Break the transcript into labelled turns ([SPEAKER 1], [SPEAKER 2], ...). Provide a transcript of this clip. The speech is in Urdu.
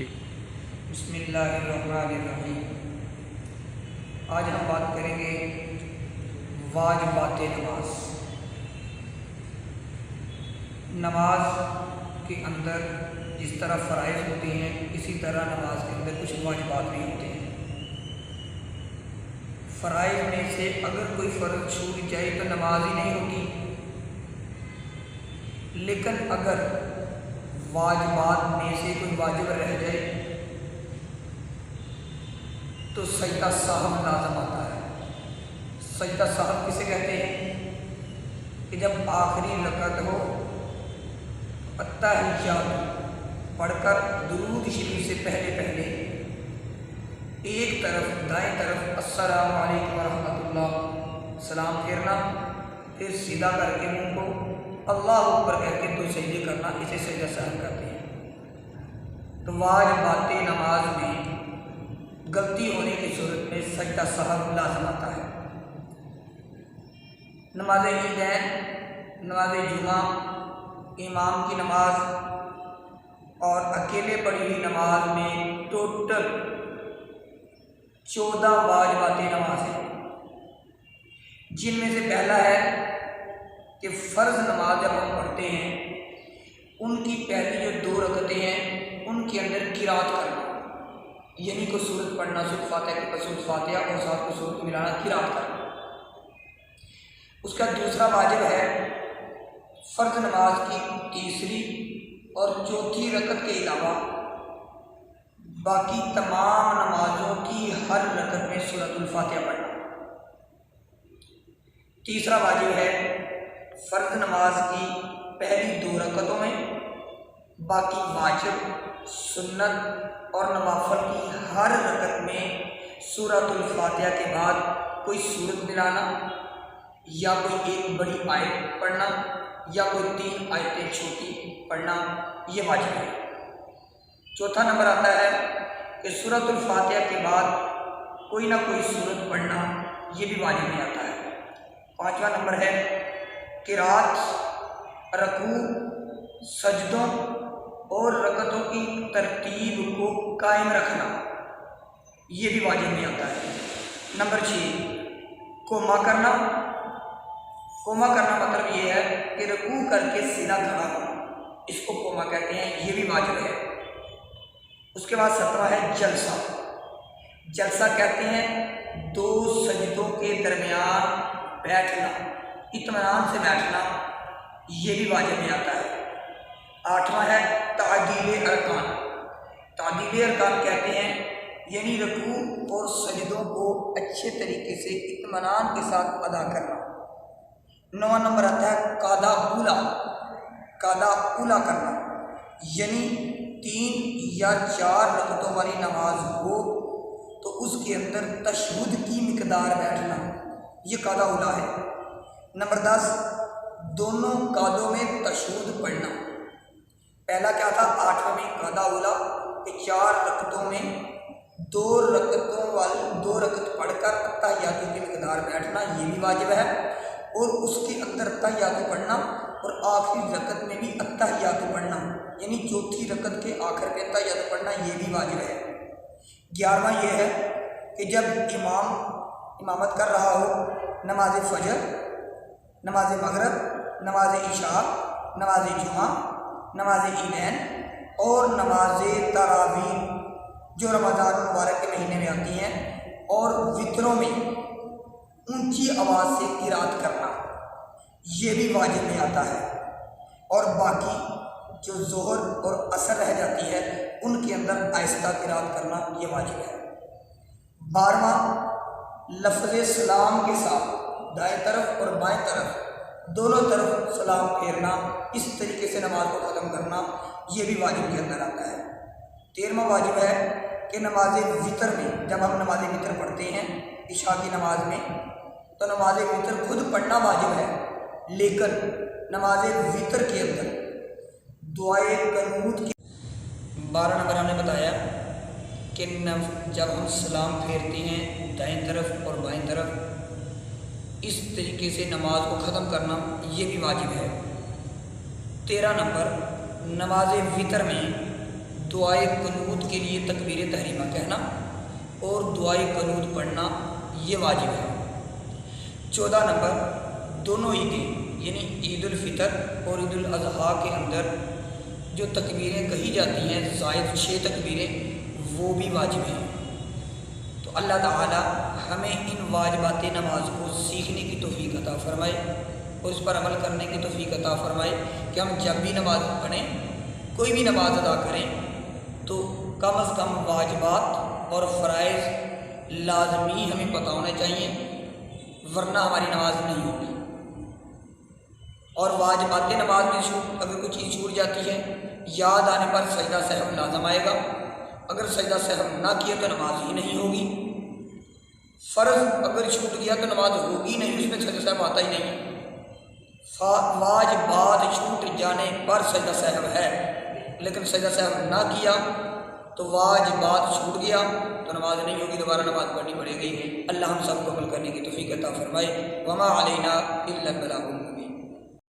[SPEAKER 1] ٹھیک۔
[SPEAKER 2] بسم اللہ الرحمن الرحیم۔ آج ہم بات کریں گے واجبات نماز۔ نماز کے اندر جس طرح فرائض ہوتے ہیں اسی طرح نماز کے اندر کچھ واجبات بھی ہوتے ہیں۔ فرائض میں سے اگر کوئی فرض چھوٹ جائے تو نماز ہی نہیں ہوتی، لیکن اگر واجبات میں سے کوئی واجب رہ جائے تو سجدہ سہو لازم آتا ہے۔ سجدہ سہو کسے کہتے ہیں؟ کہ جب آخری رکعت ہو التحیات پڑھ کر درود شریف سے پہلے ایک طرف دائیں طرف السلام علیکم ورحمۃ اللہ سلام پھیرنا، پھر سیدھا کر کے منہ کو اللہ اکبر کہہ کے دو سجدے کرنا، اسے سجدہ سہو کہتے ہیں۔ تو واجبات نماز میں غلطی ہونے کی صورت میں سجدہ سہو لازم آتا ہے۔ نماز عیدین، نماز جمعہ، امام کی نماز اور اکیلے پڑھی ہوئی نماز میں ٹوٹل 14 واجبات نماز ہیں، جن میں سے پہلا ہے کہ فرض نماز جب ہم پڑھتے ہیں ان کی پہلی جو 2 رکعتیں ہیں ان کے اندر قرات کرنا، یعنی کوئی سورت پڑھنا، سورۃ فاتحہ کے بعد سورۃ فاتحہ اور ساتھ کو سورت ملانا، قرات کرنا۔ اس کا دوسرا واجب ہے فرض نماز کی تیسری اور چوتھی رکعت کے علاوہ باقی تمام نمازوں کی ہر رکعت میں سورۃ الفاتحہ پڑھنا۔ تیسرا واجب ہے فرض نماز کی پہلی 2 رکعتوں میں، باقی واجب، سنت اور نوافل کی ہر رکعت میں سورۃ الفاتحہ کے بعد کوئی سورت ملانا یا کوئی ایک بڑی آیت پڑھنا یا کوئی 3 آیتیں چھوٹی پڑھنا، یہ واجب ہے۔ چوتھا نمبر آتا ہے کہ سورۃ الفاتحہ کے بعد کوئی نہ کوئی سورت پڑھنا، یہ بھی واجب میں آتا ہے۔ پانچواں نمبر ہے قرات، رکوع، سجدوں اور رکعتوں کی ترتیب کو قائم رکھنا، یہ بھی واجب میں آتا ہے۔ نمبر 6 قوما کرنا۔ قوما کرنا مطلب یہ ہے کہ رکوع کر کے سیدھا کھڑا ہونا، اس کو قوما کہتے ہیں، یہ بھی واجب ہے۔ اس کے بعد 7واں ہے جلسہ۔ جلسہ کہتے ہیں 2 سجدوں کے درمیان بیٹھنا، اطمینان سے بیٹھنا، یہ بھی واجب میں آتا ہے۔ 8واں ہے تعدیل ارکان۔ تعدیل ارکان کہتے ہیں یعنی رکوع اور سجدوں کو اچھے طریقے سے اطمینان کے ساتھ ادا کرنا۔ 9واں نمبر آتا ہے قضاء اولیٰ۔ قضاء اولیٰ کرنا یعنی 3 یا 4 رکعتوں والی نماز ہو تو اس کے اندر تشہد کی مقدار بیٹھنا، یہ قضاء اولیٰ ہے۔ نمبر 10 دونوں قعدوں میں تشہد پڑھنا۔ پہلا کیا تھا؟ 8واں میں قضاء اولیٰ کہ 4 رکعتوں میں 2 رکعت پڑھ کر اتحیاتوں کی مقدار بیٹھنا، یہ بھی واجب ہے، اور اس کے اندر اتحیات پڑھنا اور آخری رکعت میں بھی اتحیات پڑھنا، یعنی چوتھی رکعت کے آخر پہ اتحیات پڑھنا، یہ بھی واجب ہے۔ 11واں یہ ہے کہ جب امام امامت کر رہا ہو نماز فجر، نماز مغرب، نماز عشاء، نماز جمعہ، نماز عیدین اور نماز تراویح جو رمضان المبارک کے مہینے میں آتی ہیں، اور وطروں میں اونچی آواز سے قرات کرنا، یہ بھی واجب میں آتا ہے۔ اور باقی جو ظہر اور عصر رہ جاتی ہے ان کے اندر آہستہ قرات کرنا، یہ واجب ہے۔ 12واں لفظ سلام کے ساتھ دائیں طرف اور بائیں طرف دونوں طرف سلام پھیرنا، اس طریقے سے نماز کو ختم کرنا، یہ بھی واجب کے اندر آتا ہے۔ 13واں واجب ہے کہ نماز وطر میں جب ہم نماز وطر پڑھتے ہیں عشاء کی نماز میں، تو نماز وطر خود پڑھنا واجب ہے، لیکن نماز وطر کے اندر دعائے قنوت کی 12 نمبر ہم نے بتایا کہ جب ہم سلام پھیرتے ہیں دائیں طرف اور بائیں طرف، اس طریقے سے نماز کو ختم کرنا، یہ بھی واجب ہے۔ 13 نمبر نماز وطر میں دعائے قنوت کے لیے تکبیر تحریمہ کہنا اور دعائے قنوت پڑھنا یہ واجب ہے۔ 14 نمبر، دونوں عیدیں یعنی عید الفطر اور عید الاضحیٰ کے اندر جو تکبیریں کہی جاتی ہیں زائد 6 تکبیریں وہ بھی واجب ہیں۔ تو اللہ تعالی ہمیں ان واجبات نماز کو سیکھنے کی توفیق عطا فرمائے اور اس پر عمل کرنے کی توفیق عطا فرمائے کہ ہم جب بھی نماز پڑھیں، کوئی بھی نماز ادا کریں تو کم از کم واجبات اور فرائض لازمی ہمیں پتہ ہونے چاہیے، ورنہ ہماری نماز نہیں ہوگی۔ اور واجبات نماز میں اگر کوئی چیز چھوٹ جاتی ہے، یاد آنے پر سجدہ سہو لازم آئے گا، اگر سجدہ سہو نہ کیا تو نماز ہی نہیں ہوگی۔ فرض اگر چھوٹ گیا تو نماز ہوگی نہیں، اس میں سجدہ سہو آتا ہی نہیں۔ واجبات چھوٹ جانے پر سجدہ سہو ہے، لیکن سجدہ سہو نہ کیا تو واجبات چھوٹ گیا تو نماز نہیں ہوگی، دوبارہ نماز پڑھنی پڑے گی۔ اللہ ہم سب کو عمل کرنے کی توفیق عطا فرمائے۔ وما علینا الا البلاغ المبین۔